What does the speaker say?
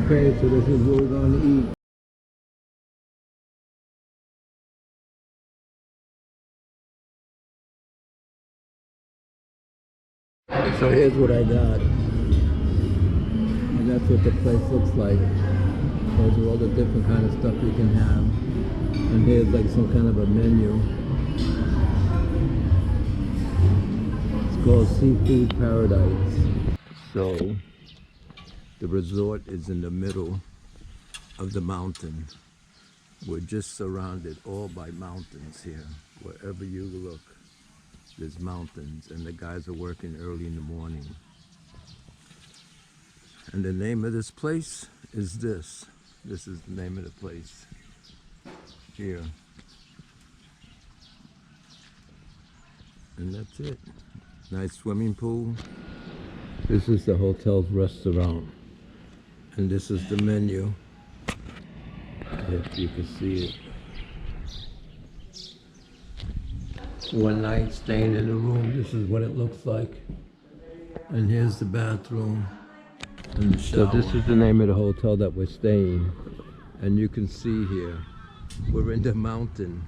Okay, so this is what we're going to eat. So here's what I got. And that's what the place looks like. Those are all the different kind of stuff you can have. And here's like some kind of a menu. It's called Seafood Paradise. So the resort is in the middle of the mountain. We're just surrounded all by mountains here. Wherever you look, there's mountains, and the guys are working early in the morning. And the name of this place is this. This is the name of the place here. And that's it. Nice swimming pool. This is the hotel's restaurant. And this is the menu. If you can see it. One night staying in the room, this is what it looks like. And here's the bathroom and the shower. So this is the name of the hotel that we're staying. And you can see here, we're in the mountain.